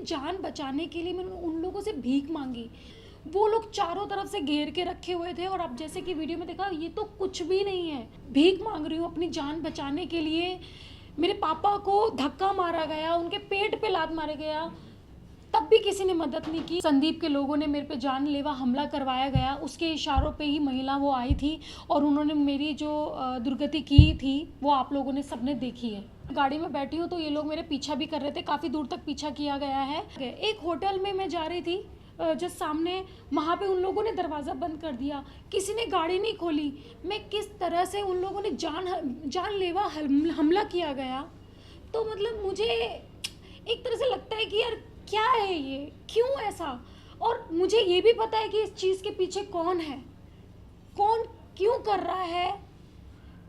जान बचाने के लिए मैंने उन लोगों से भीख मांगी। वो लोग चारों तरफ से घेर के रखे हुए थे और अब जैसे कि वीडियो में देखा, ये तो कुछ भी नहीं है। भीख मांग रही हूँ अपनी जान बचाने के लिए। मेरे पापा को धक्का मारा गया, उनके पेट पे लात मारा गया, तब भी किसी ने मदद नहीं की। संदीप के लोगों ने मेरे पे जानलेवा हमला करवाया गया। उसके इशारों पे ही महिला वो आई थी और उन्होंने मेरी जो दुर्गति की थी वो आप लोगों ने सबने देखी है। गाड़ी में बैठी हूँ तो ये लोग मेरे पीछा भी कर रहे थे, काफ़ी दूर तक पीछा किया गया है। एक होटल में मैं जा रही थी, जस्ट सामने, वहाँ पे उन लोगों ने दरवाज़ा बंद कर दिया, किसी ने गाड़ी नहीं खोली। मैं किस तरह से उन लोगों ने जानलेवा हमला किया गया। तो मतलब मुझे एक तरह से लगता है कि यार क्या है ये, क्यों ऐसा। और मुझे ये भी पता है कि इस चीज़ के पीछे कौन है, कौन क्यों कर रहा है,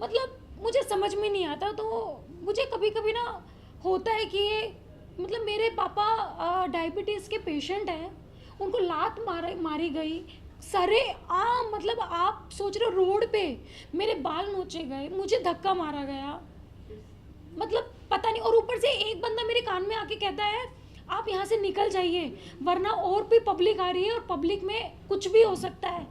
मतलब मुझे समझ में नहीं आता। तो मुझे कभी कभी ना होता है कि ये मतलब मेरे पापा डायबिटीज़ के पेशेंट हैं, उनको लात मारी गई सरे आम, मतलब आप सोच रहे हो रोड पे मेरे बाल नोचे गए, मुझे धक्का मारा गया, मतलब पता नहीं। और ऊपर से एक बंदा मेरे कान में आके कहता है आप यहाँ से निकल जाइए वरना और भी पब्लिक आ रही है और पब्लिक में कुछ भी हो सकता है।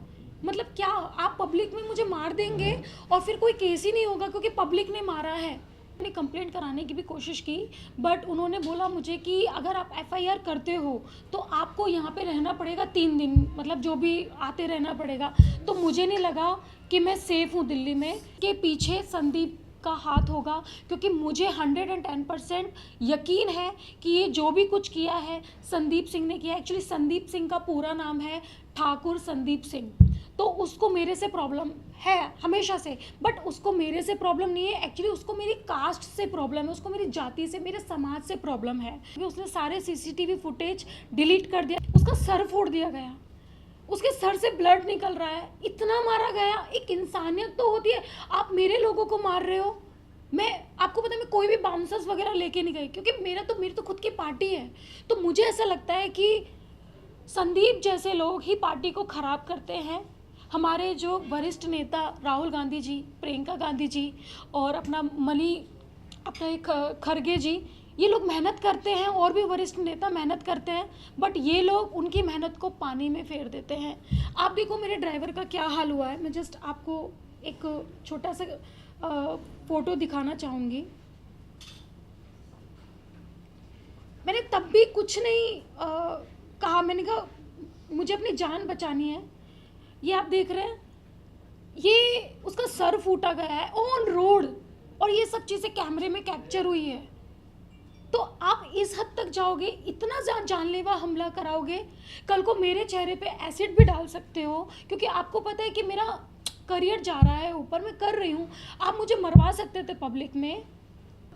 मतलब क्या आप पब्लिक में मुझे मार देंगे और फिर कोई केस ही नहीं होगा क्योंकि पब्लिक ने मारा है। मैंने कंप्लेंट कराने की भी कोशिश की बट उन्होंने बोला मुझे कि अगर आप एफआईआर करते हो तो आपको यहाँ पे रहना पड़ेगा 3 दिन, मतलब जो भी आते रहना पड़ेगा। तो मुझे नहीं लगा कि मैं सेफ़ हूँ दिल्ली में, के पीछे संदीप का हाथ होगा, क्योंकि मुझे 110% यकीन है कि ये जो भी कुछ किया है संदीप सिंह ने किया। एक्चुअली संदीप सिंह का पूरा नाम है ठाकुर संदीप सिंह। तो उसको मेरे से प्रॉब्लम है हमेशा से, बट उसको मेरे से प्रॉब्लम नहीं है, एक्चुअली उसको मेरी कास्ट से प्रॉब्लम है, उसको मेरी जाति से, मेरे समाज से प्रॉब्लम है। उसने सारे सीसीटीवी फुटेज डिलीट कर दिया, उसका सर फोड़ दिया गया, उसके सर से ब्लड निकल रहा है, इतना मारा गया। एक इंसानियत तो होती है, आप मेरे लोगों को मार रहे हो। मैं आपको पता है मैं कोई भी बाउंसर्स वगैरह लेके नहीं गई क्योंकि मेरी तो खुद की पार्टी है। तो मुझे ऐसा लगता है कि संदीप जैसे लोग ही पार्टी को ख़राब करते हैं। हमारे जो वरिष्ठ नेता राहुल गांधी जी, प्रियंका गांधी जी और अपना एक खरगे जी, ये लोग मेहनत करते हैं और भी वरिष्ठ नेता मेहनत करते हैं, बट ये लोग उनकी मेहनत को पानी में फेर देते हैं। आप देखो मेरे ड्राइवर का क्या हाल हुआ है। मैं जस्ट आपको एक छोटा सा फ़ोटो दिखाना चाहूँगी। मैंने तब भी कुछ नहीं कहा, मैंने कहा मुझे अपनी जान बचानी है। ये आप देख रहे हैं, ये उसका सर फूटा गया है ऑन रोड और ये सब चीज़ें कैमरे में कैप्चर हुई है। तो आप इस हद तक जाओगे, इतना जानलेवा हमला कराओगे, कल को मेरे चेहरे पे एसिड भी डाल सकते हो क्योंकि आपको पता है कि मेरा करियर जा रहा है ऊपर, मैं कर रही हूँ। आप मुझे मरवा सकते थे पब्लिक में।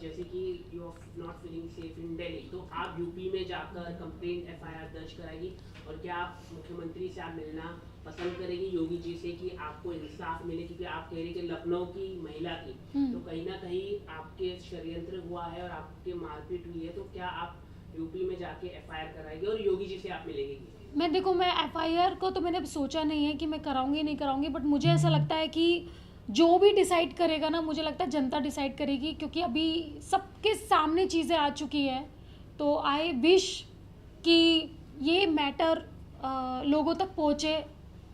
जैसे कि you are not feeling safe in Delhi, तो आप यूपी में जाकर कंप्लेंट एफआईआर दर्ज कराएगी और क्या आप मुख्यमंत्री से आप मिलना पसंद करेगी योगी जी से कि आपको इंसाफ मिले, क्योंकि आप कह रही कि लखनऊ की महिला थी तो कहीं ना कहीं आपके षड्यंत्र हुआ है और आपके मारपीट हुई है, तो क्या आप यूपी में जाके एफआईआर कराएगी और योगी जी से आप मिलेंगी? मैं एफआईआर को तो मैंने सोचा नहीं है कि मैं कराऊंगी नहीं कराऊंगी, बट मुझे ऐसा लगता है कि जो भी डिसाइड करेगा ना, मुझे लगता है जनता डिसाइड करेगी क्योंकि अभी सबके सामने चीज़ें आ चुकी है। तो आई विश कि ये मैटर लोगों तक पहुँचे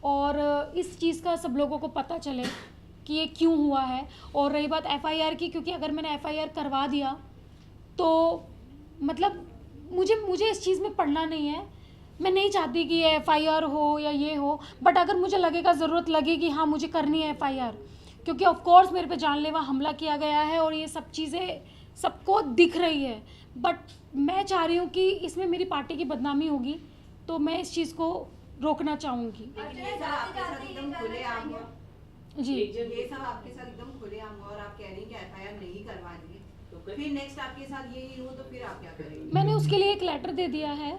और इस चीज़ का सब लोगों को पता चले कि ये क्यों हुआ है। और रही बात एफआईआर की, क्योंकि अगर मैंने एफआईआर करवा दिया तो मतलब मुझे इस चीज़ में पढ़ना नहीं है। मैं नहीं चाहती कि ये एफआईआर हो या ये हो, बट अगर मुझे लगेगा, ज़रूरत लगेगी, हाँ मुझे करनी है एफआईआर, क्योंकि ऑफ कोर्स मेरे पे जानलेवा हमला किया गया है और ये सब चीज़ें सबको दिख रही है। बट मैं चाह रही हूँ कि इसमें मेरी पार्टी की बदनामी होगी, तो मैं इस चीज़ को रोकना चाहूँगी। जी, ये सब आपके साथ एकदम खुलेआम हुआ और आप कह रही हैं कि एफआईआर नहीं करवानी है, तो फिर नेक्स्ट आपके साथ ये ही हो तो फिर आप क्या करेंगे? मैंने उसके लिए एक लेटर दे दिया है,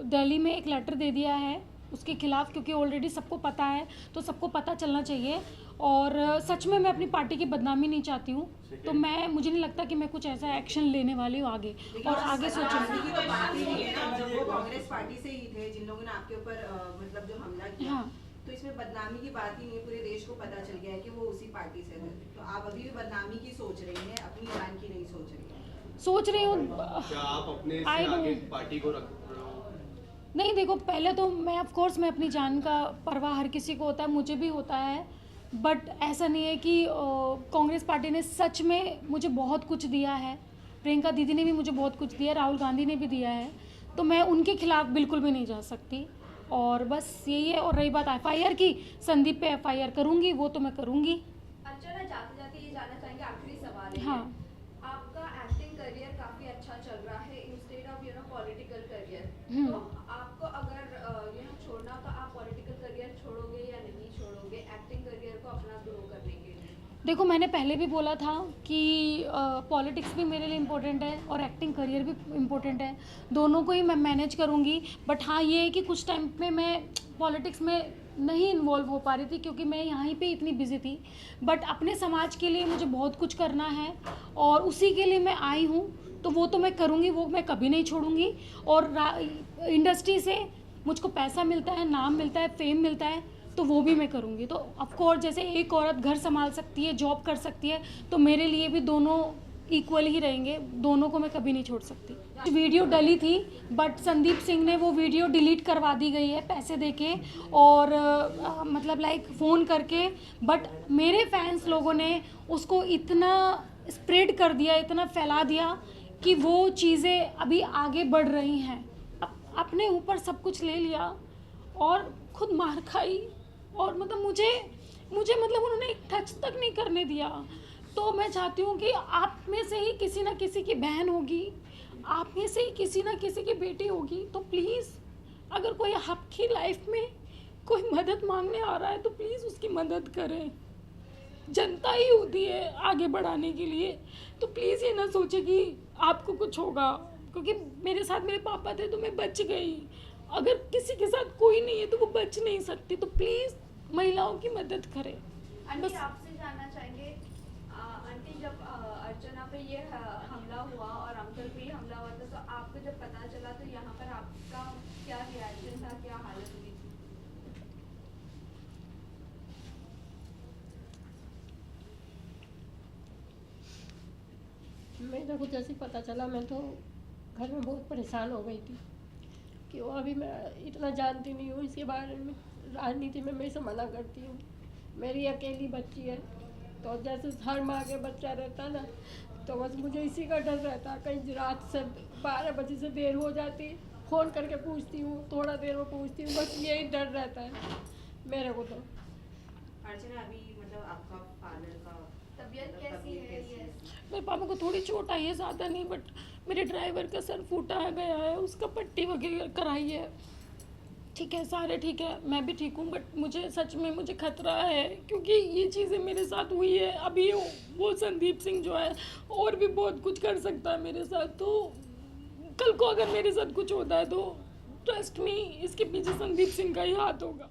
दिल्ली में एक लेटर दे दिया है उसके खिलाफ, क्योंकि ऑलरेडी सबको पता है तो सबको पता चलना चाहिए। और सच में मैं अपनी पार्टी की बदनामी नहीं चाहती हूँ, तो मुझे नहीं लगता कि मैं कुछ ऐसा एक्शन लेने वाली हूँ आगे, और आगे सोचूंगी। तो बात ही नहीं है ना, जब वो कांग्रेस पार्टी से ही थे जिन लोगों ने आपके ऊपर मतलब जो हमला किया, हाँ। तो इसमें बदनामी की बात ही नहीं, पूरे देश को पता चल गया है कि वो उसी पार्टी से थे। तो आप अभी भी बदनामी की सोच रही हैं, अपनी जान की नहीं सोच रही हैं। सोच रही हूँ। क्या आप अपने से I don't- आगे पार्टी को रख रहे हो? नहीं देखो, पहले तो मैं ऑफ कोर्स मैं अपनी जान का परवाह हर किसी को होता है, मुझे भी होता है, बट ऐसा नहीं है कि कांग्रेस पार्टी ने सच में मुझे बहुत कुछ दिया है, प्रियंका दीदी ने भी मुझे बहुत कुछ दिया है, राहुल गांधी ने भी दिया है, तो मैं उनके खिलाफ बिल्कुल भी नहीं जा सकती। और बस यही है। और रही बात FIR की, संदीप पे FIR करूँगी, वो तो मैं करूँगी। अर्चना, जाते जाते ये जानना चाहेंगे, आखिरी सवाल है। हाँ। आपका एक्टिंग करियर काफी अच्छा चल रहा है इंस्टेड ऑफ पॉलिटिकल करियर, तो आपको अगर छोड़ना, तो आप पॉलिटिकल करियर छोड़ोगे या नहीं छोड़ोगे एक्टिंग करियर को अपना ग्रो करने के लिए? देखो, मैंने पहले भी बोला था कि पॉलिटिक्स भी मेरे लिए इम्पोर्टेंट है और एक्टिंग करियर भी इम्पोर्टेंट है, दोनों को ही मैं मैनेज करूँगी। बट हाँ, ये है कि कुछ टाइम में मैं पॉलिटिक्स में नहीं इन्वॉल्व हो पा रही थी क्योंकि मैं यहीं पे इतनी बिजी थी, बट अपने समाज के लिए मुझे बहुत कुछ करना है और उसी के लिए मैं आई हूँ, तो वो तो मैं करूँगी, वो मैं कभी नहीं छोड़ूंगी। और इंडस्ट्री से मुझको पैसा मिलता है, नाम मिलता है, फेम मिलता है, तो वो भी मैं करूँगी। तो ऑफकोर्स जैसे एक औरत घर संभाल सकती है, जॉब कर सकती है, तो मेरे लिए भी दोनों इक्वल ही रहेंगे, दोनों को मैं कभी नहीं छोड़ सकती। वीडियो डली थी बट संदीप सिंह ने वो वीडियो डिलीट करवा दी गई है पैसे देके और मतलब लाइक फ़ोन करके, बट मेरे फैंस लोगों ने उसको इतना स्प्रेड कर दिया, इतना फैला दिया कि वो चीज़ें अभी आगे बढ़ रही हैं। अपने ऊपर सब कुछ ले लिया और खुद मार खाई और मतलब मुझे मतलब उन्होंने एक टच तक नहीं करने दिया। तो मैं चाहती हूँ कि आप में से ही किसी ना किसी की बहन होगी, आप में से ही किसी ना किसी की बेटी होगी, तो प्लीज़ अगर कोई आपकी लाइफ में कोई मदद मांगने आ रहा है तो प्लीज़ उसकी मदद करें। जनता ही होती है आगे बढ़ाने के लिए, तो प्लीज़ ये ना सोचे कि आपको कुछ होगा, क्योंकि मेरे साथ मेरे पापा थे तो मैं बच गई। अगर किसी के साथ कोई नहीं है तो वो बच नहीं सकती, तो प्लीज़ महिलाओं की मदद करें। आंटी, आपसे जानना चाहेंगे, आंटी जब अर्चना पे ये हमला हुआ और अंकल पे हमला हुआ था, तो आपको जब पता चला तो यहाँ पर आपका क्या रिएक्शन था, क्या हालत हुई थी? मेरे को जैसे पता चला मैं तो घर में बहुत परेशान हो गई थी कि वो अभी मैं इतना जानती नहीं हूँ इसके बारे में, राजनीति में मैं इसे मना करती हूँ। मेरी अकेली बच्ची है, तो जैसे हर माँ के बच्चा रहता ना, तो बस मुझे इसी का डर रहता। कहीं रात से 12 बजे से देर हो जाती, फ़ोन करके पूछती हूँ, थोड़ा देर में पूछती हूँ, बस यही डर रहता है मेरे को। तो अर्चना, अभी मतलब आपका फादर का तबीयत कैसी है? ये मेरे पापा को थोड़ी चोट आई है, ज़्यादा नहीं, बट मेरे ड्राइवर का सर फूटा गया है, उसका पट्टी वगैरह कराई है। ठीक है, सारे ठीक है, मैं भी ठीक हूँ, बट मुझे सच में मुझे खतरा है क्योंकि ये चीज़ें मेरे साथ हुई है। अभी वो संदीप सिंह जो है और भी बहुत कुछ कर सकता है मेरे साथ, तो कल को अगर मेरे साथ कुछ होता है तो ट्रस्ट मी, इसके पीछे संदीप सिंह का ही हाथ होगा।